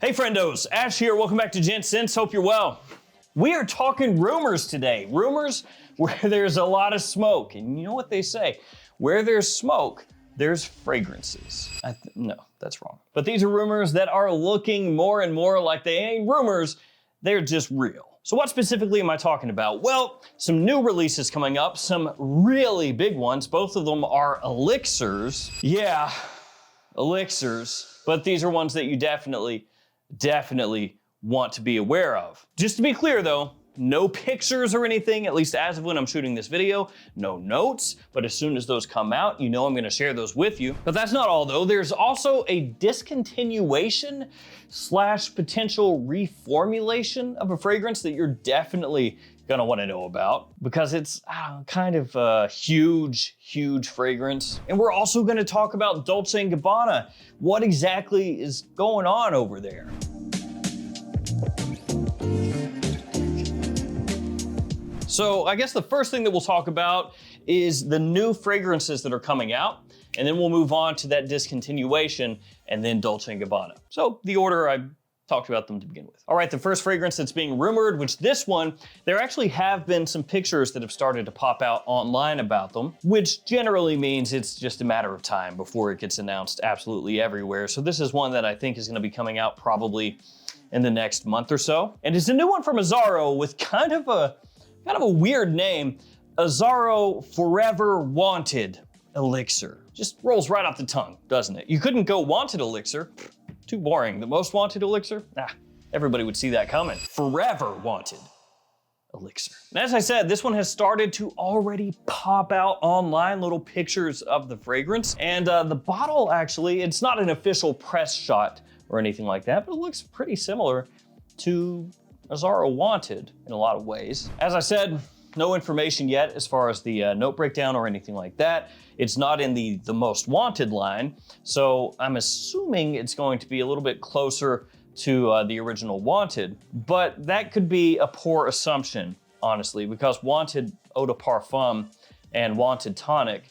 Hey friendos, Ash here, welcome back to Gents. Hope you're well. We are talking rumors today. Rumors where there's a lot of smoke. And you know what they say? Where there's smoke, there's fragrances. No, that's wrong. But these are rumors that are looking more and more like they ain't rumors, they're just real. So what specifically am I talking about? Well, some new releases coming up, some really big ones. Both of them are elixirs. Yeah, elixirs. But these are ones that you definitely want to be aware of. Just to be clear though, no pictures or anything, at least as of when I'm shooting this video, no notes, but as soon as those come out, you know I'm gonna share those with you. But that's not all though, there's also a discontinuation / potential reformulation of a fragrance that you're definitely gonna wanna know about because it's kind of a huge fragrance. And we're also gonna talk about Dolce & Gabbana. What exactly is going on over there? So I guess the first thing that we'll talk about is the new fragrances that are coming out, and then we'll move on to that discontinuation and then Dolce & Gabbana. So the order I talked about them to begin with. All right, the first fragrance that's being rumored, which this one, there actually have been some pictures that have started to pop out online about them, which generally means it's just a matter of time before it gets announced absolutely everywhere. So this is one that I think is gonna be coming out probably in the next month or so. And it's a new one from Azzaro with kind of a weird name, Azzaro Forever Wanted Elixir. Just rolls right off the tongue, doesn't it? You couldn't go Wanted Elixir, too boring. The Most Wanted Elixir? Everybody would see that coming. Forever Wanted Elixir. And as I said, this one has started to already pop out online, little pictures of the fragrance. And the bottle actually, it's not an official press shot or anything like that, but it looks pretty similar to Azzaro Wanted in a lot of ways. As I said, no information yet as far as the note breakdown or anything like that. It's not in the Most Wanted line, so I'm assuming it's going to be a little bit closer to the original Wanted, but that could be a poor assumption, honestly, because Wanted Eau de Parfum and Wanted Tonic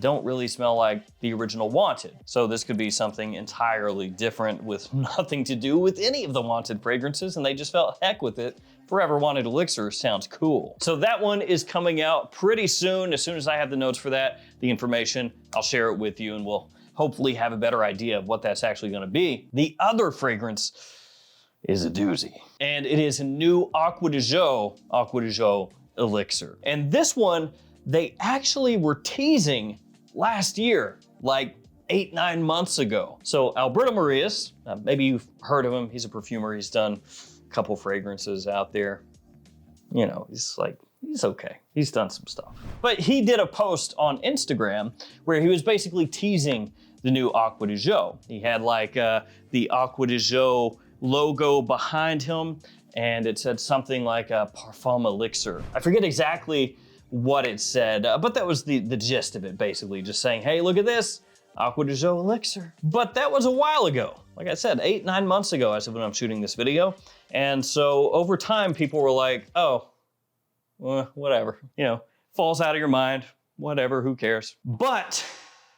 don't really smell like the original Wanted. So this could be something entirely different with nothing to do with any of the Wanted fragrances, and they just felt heck with it. Forever Wanted Elixir sounds cool. So that one is coming out pretty soon. As soon as I have the notes for that, the information, I'll share it with you and we'll hopefully have a better idea of what that's actually gonna be. The other fragrance is a doozy. And it is a new Acqua di Gio Elixir. And this one, they actually were teasing last year, like 8-9 months ago. So Alberto Marias, maybe you've heard of him. He's a perfumer. He's done a couple fragrances out there. You know, he's okay. He's done some stuff. But he did a post on Instagram where he was basically teasing the new Acqua di Gio. He had like the Acqua di Gio logo behind him, and it said something like a Parfum Elixir. I forget exactly what it said, but that was the gist of it, basically, just saying, hey, look at this, Acqua di Gio Elixir. But that was a while ago. Like I said, 8-9 months ago as of when I'm shooting this video. And so over time, people were like, oh, well, whatever, you know, falls out of your mind, whatever, who cares? But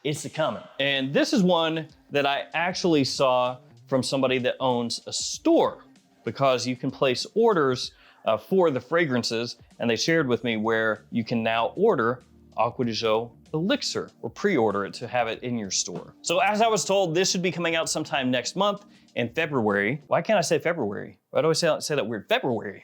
it's coming. And this is one that I actually saw from somebody that owns a store, because you can place orders for the fragrances, and they shared with me where you can now order Acqua di Gio Elixir or pre-order it to have it in your store. So as I was told, this should be coming out sometime next month in February. Why can't I say February? Why do I say that weird? February.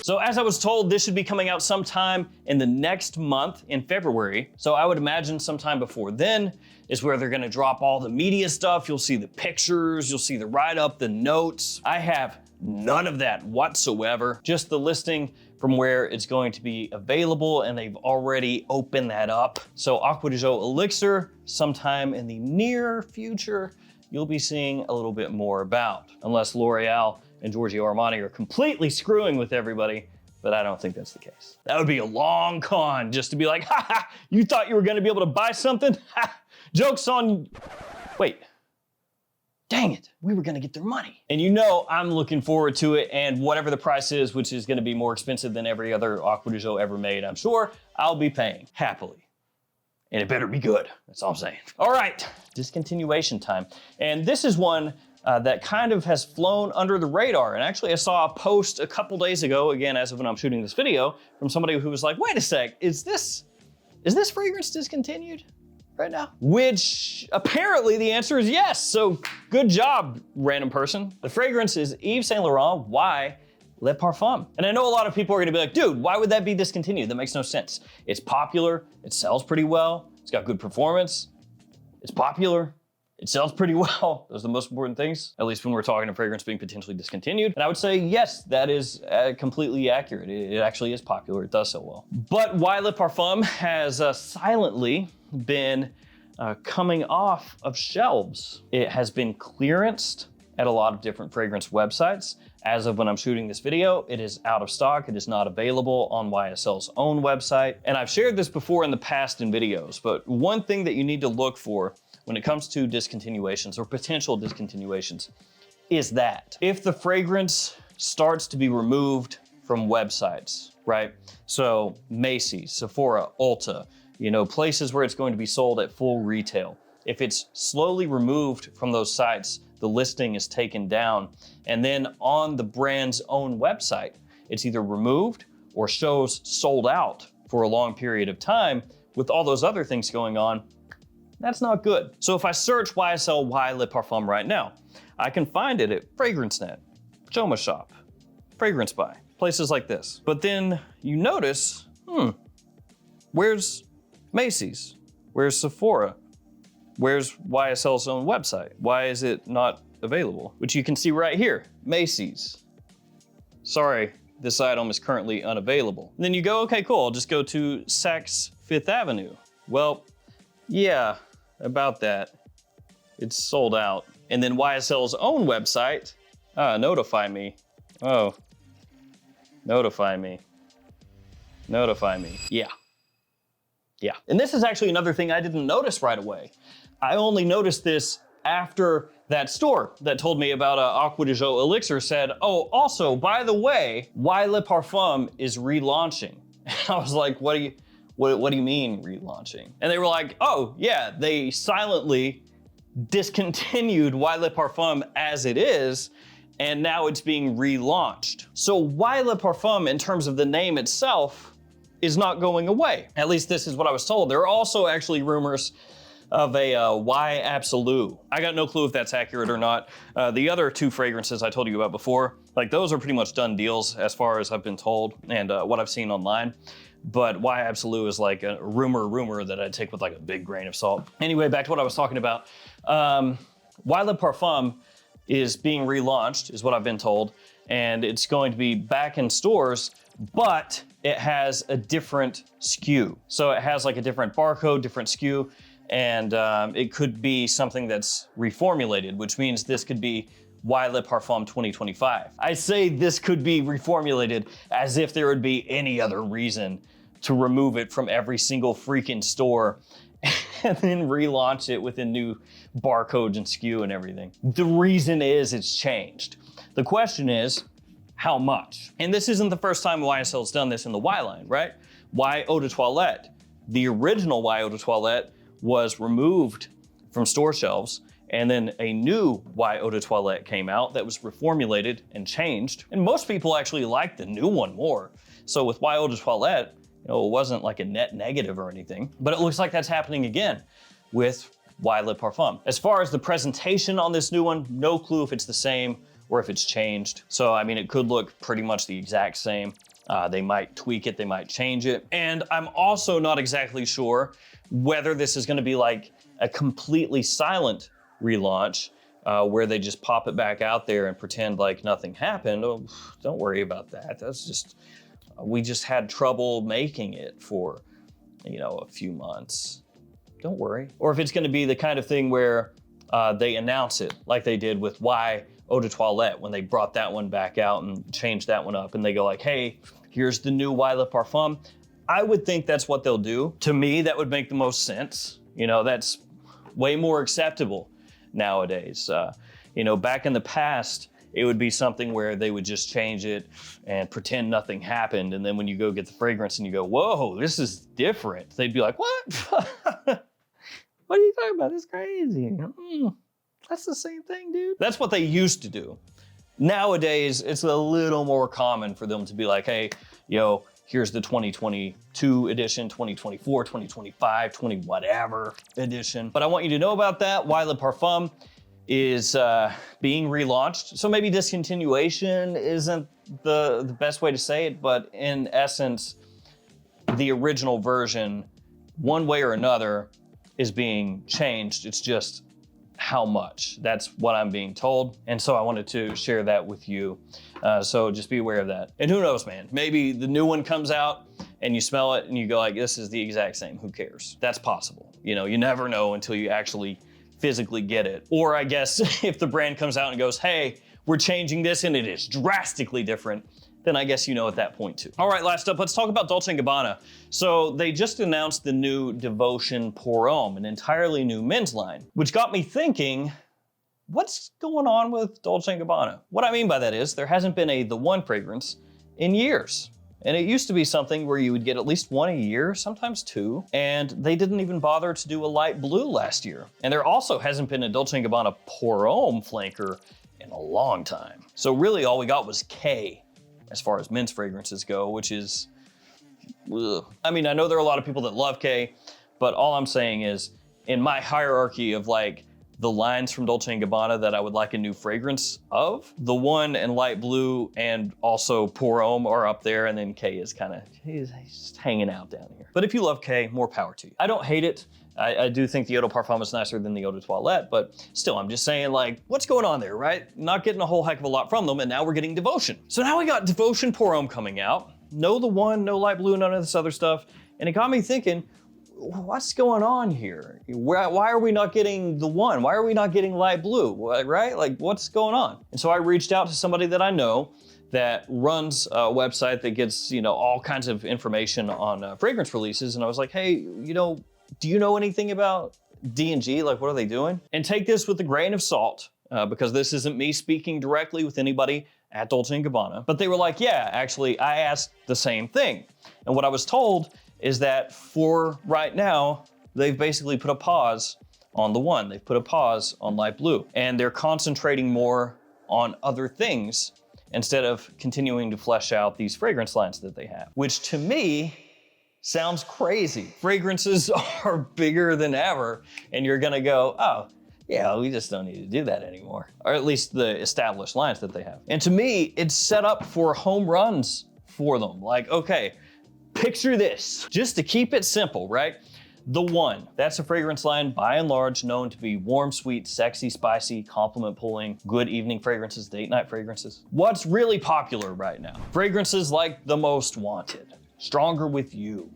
So as I was told, this should be coming out sometime in the next month in February. So I would imagine sometime before then is where they're gonna drop all the media stuff. You'll see the pictures, you'll see the write-up, the notes. I have none of that whatsoever. Just the listing from where it's going to be available, and they've already opened that up. So Acqua di Gio Elixir, sometime in the near future, you'll be seeing a little bit more about, unless L'Oreal and Giorgio Armani are completely screwing with everybody, but I don't think that's the case. That would be a long con just to be like, ha ha, you thought you were gonna be able to buy something? Ha, joke's on you. Wait. Dang it, we were gonna get their money. And you know I'm looking forward to it, and whatever the price is, which is gonna be more expensive than every other Acqua di Gio ever made, I'm sure I'll be paying happily. and it better be good. That's all I'm saying. All right, discontinuation time. And this is one that kind of has flown under the radar. And actually I saw a post a couple days ago, again, as of when I'm shooting this video, from somebody who was like, wait a sec, is this fragrance discontinued right now? Which apparently the answer is yes. So good job, random person. The fragrance is Yves Saint Laurent Y Le Parfum. And I know a lot of people are gonna be like, dude, why would that be discontinued? That makes no sense. It's popular, it sells pretty well, it's got good performance, it's popular, it sells pretty well. Those are the most important things, at least when we're talking a fragrance being potentially discontinued. And I would say, yes, that is completely accurate. It actually is popular, it does sell well. But Y Le Parfum has silently been coming off of shelves. It has been clearanced at a lot of different fragrance websites. As of when I'm shooting this video, it is out of stock. It is not available on YSL's own website. And I've shared this before in the past in videos, but one thing that you need to look for when it comes to discontinuations or potential discontinuations is that if the fragrance starts to be removed from websites, right? So Macy's, Sephora, Ulta, you know, places where it's going to be sold at full retail. If it's slowly removed from those sites, the listing is taken down, and then on the brand's own website, it's either removed or shows sold out for a long period of time with all those other things going on, that's not good. So if I search YSL Y Le Parfum right now, I can find it at FragranceNet, JOMASHOP, Fragrance Buy, places like this. But then you notice, where's Macy's? Where's Sephora? Where's YSL's own website? Why is it not available? Which you can see right here, Macy's. Sorry, this item is currently unavailable. And then you go, okay, cool, I'll just go to Saks Fifth Avenue. Well, yeah, about that. It's sold out. And then YSL's own website, notify me. Oh, notify me. Notify me. Yeah. Yeah. And this is actually another thing I didn't notice right away. I only noticed this after that store that told me about Acqua di Gio Elixir said, oh, also, by the way, Y Le Parfum is relaunching. And I was like, what do you mean relaunching? And they were like, oh yeah, they silently discontinued Y Le Parfum as it is, and now it's being relaunched. So Y Le Parfum, in terms of the name itself, is not going away. At least this is what I was told. There are also actually rumors of a Y Absolute. I got no clue if that's accurate or not. The other two fragrances I told you about before, like those are pretty much done deals as far as I've been told and what I've seen online. But Y Absolute is like a rumor that I'd take with like a big grain of salt. Anyway, back to what I was talking about. Y Le Parfum is being relaunched, is what I've been told, and it's going to be back in stores, but it has a different SKU. So it has like a different barcode, different SKU, and it could be something that's reformulated, which means this could be Y Le Parfum 2025. I say this could be reformulated as if there would be any other reason to remove it from every single freaking store and then relaunch it with a new barcode and SKU and everything. The reason is it's changed. The question is, how much? And this isn't the first time YSL's done this in the Y line, right? Y Eau de Toilette. The original Y Eau de Toilette was removed from store shelves, and then a new Y Eau de Toilette came out that was reformulated and changed. And most people actually like the new one more. So with Y Eau de Toilette, you know, it wasn't like a net negative or anything, but it looks like that's happening again with Y Le Parfum. As far as the presentation on this new one, no clue if it's the same or if it's changed. So, I mean, it could look pretty much the exact same. They might tweak it, they might change it. And I'm also not exactly sure whether this is gonna be like a completely silent relaunch where they just pop it back out there and pretend like nothing happened. Oh, don't worry about that. That's just, we just had trouble making it for, you know, a few months. Don't worry. Or if it's gonna be the kind of thing where they announce it like they did with Y Eau de Toilette when they brought that one back out and changed that one up, and they go like, hey, here's the new Y Le Parfum. I would think that's what they'll do. To me, that would make the most sense. You know, that's way more acceptable nowadays. You know, back in the past, it would be something where they would just change it and pretend nothing happened. And then when you go get the fragrance and you go, whoa, this is different, they'd be like, what? What are you talking about? This is crazy. That's the same thing, dude. That's what they used to do. Nowadays, it's a little more common for them to be like, hey, yo, here's the 2022 edition, 2024, 2025, 20 whatever edition. But I want you to know about that. Why Le Parfum is being relaunched. So maybe discontinuation isn't the best way to say it, but in essence, the original version, one way or another, is being changed. It's just how much. That's what I'm being told. And so I wanted to share that with you. So just be aware of that. And who knows, man, maybe the new one comes out and you smell it and you go like, this is the exact same, who cares? That's possible. You know, you never know until you actually physically get it. Or I guess if the brand comes out and goes, hey, we're changing this and it is drastically different, then I guess you know at that point too. All right, last up, let's talk about Dolce & Gabbana. So they just announced the new Devotion Pour Homme, an entirely new men's line, which got me thinking, what's going on with Dolce & Gabbana? What I mean by that is there hasn't been a The One fragrance in years. And it used to be something where you would get at least one a year, sometimes two, and they didn't even bother to do a light blue last year. And there also hasn't been a Dolce & Gabbana Pour Homme flanker in a long time. So really all we got was K as far as men's fragrances go, which is, ugh. I mean, I know there are a lot of people that love K, but all I'm saying is in my hierarchy of like the lines from Dolce & Gabbana that I would like a new fragrance of, The One and Light Blue and also Pour Homme are up there, and then K is kind of, he's just hanging out down here. But if you love K, more power to you. I don't hate it. I do think the Eau de Parfum is nicer than the Eau de Toilette, but still, I'm just saying, like, what's going on there, right? Not getting a whole heck of a lot from them, and now we're getting Devotion. So now we got Devotion Pour Homme coming out. No The One, no Light Blue, none of this other stuff. And it got me thinking, what's going on here? Why are we not getting The One? Why are we not getting Light Blue, right? Like, what's going on? And so I reached out to somebody that I know that runs a website that gets, you know, all kinds of information on fragrance releases. And I was like, hey, you know, do you know anything about D&G? Like, what are they doing? And take this with a grain of salt, because this isn't me speaking directly with anybody at Dolce & Gabbana. But they were like, yeah, actually, I asked the same thing. And what I was told is that for right now, they've basically put a pause on The One. They've put a pause on Light Blue. And they're concentrating more on other things instead of continuing to flesh out these fragrance lines that they have, which to me sounds crazy. Fragrances are bigger than ever, and you're gonna go, oh, yeah, we just don't need to do that anymore. Or at least the established lines that they have. And to me, it's set up for home runs for them. Like, okay, picture this. Just to keep it simple, right? The One, that's a fragrance line by and large known to be warm, sweet, sexy, spicy, compliment pulling, good evening fragrances, date night fragrances. What's really popular right now? Fragrances like The Most Wanted, Stronger With You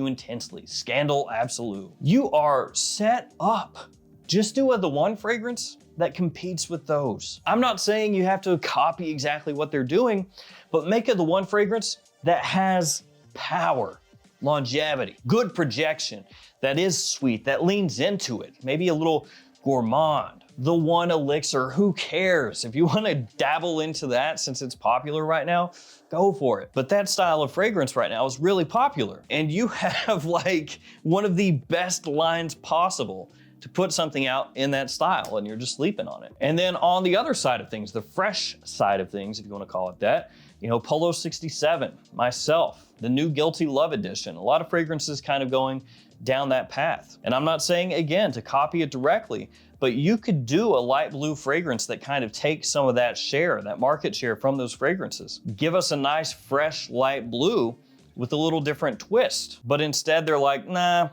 Intensely, Scandal Absolute. You are set up. Just do a The One fragrance that competes with those. I'm not saying you have to copy exactly what they're doing, but make a The One fragrance that has power, longevity, good projection, that is sweet, that leans into it, maybe a little gourmand. The One Elixir, who cares? If you want to dabble into that since it's popular right now, go for it. But that style of fragrance right now is really popular. And you have like one of the best lines possible to put something out in that style, and you're just sleeping on it. And then on the other side of things, the fresh side of things, if you want to call it that, you know, Polo 67, myself, the new Guilty Love edition, a lot of fragrances kind of going down that path. And I'm not saying, again, to copy it directly, but you could do a light blue fragrance that kind of takes some of that share, that market share from those fragrances. Give us a nice, fresh light blue with a little different twist. But instead they're like, nah,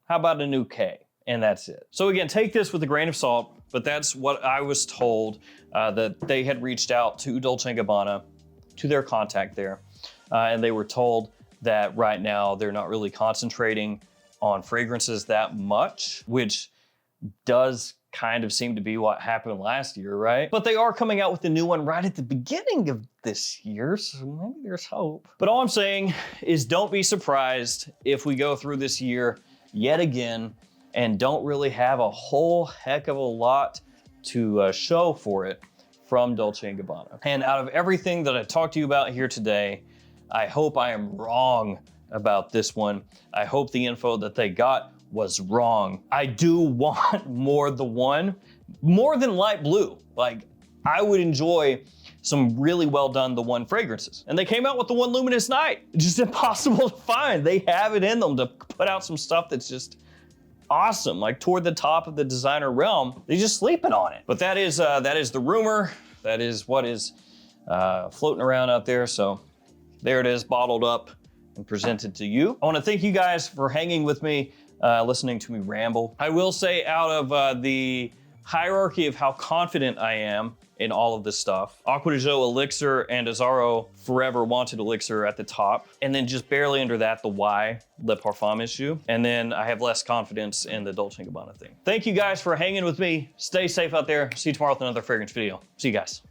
how about a new K? And that's it. So again, take this with a grain of salt, but that's what I was told, that they had reached out to Dolce & Gabbana, to their contact there, and they were told that right now they're not really concentrating on fragrances that much, which does kind of seem to be what happened last year, right? But they are coming out with a new one right at the beginning of this year, so maybe there's hope. But all I'm saying is don't be surprised if we go through this year yet again and don't really have a whole heck of a lot to show for it from Dolce & Gabbana. And out of everything that I talked to you about here today, I hope I am wrong about this one. I hope the info that they got was wrong. I do want more the one, more than light blue. Like, I would enjoy some really well done the one fragrances. And they came out with the one Luminous Night. It's just impossible to find. They have it in them to put out some stuff that's just awesome, like toward the top of the designer realm. They're just sleeping on it. But that is the rumor. That is what is floating around out there. So there it is, bottled up and presented to you. I wanna thank you guys for hanging with me, listening to me ramble. I will say, out of the hierarchy of how confident I am in all of this stuff, Acqua di Gio Elixir and Azzaro Forever Wanted Elixir at the top, and then just barely under that, the Y, Le Parfum issue. And then I have less confidence in the Dolce & Gabbana thing. Thank you guys for hanging with me. Stay safe out there. See you tomorrow with another fragrance video. See you guys.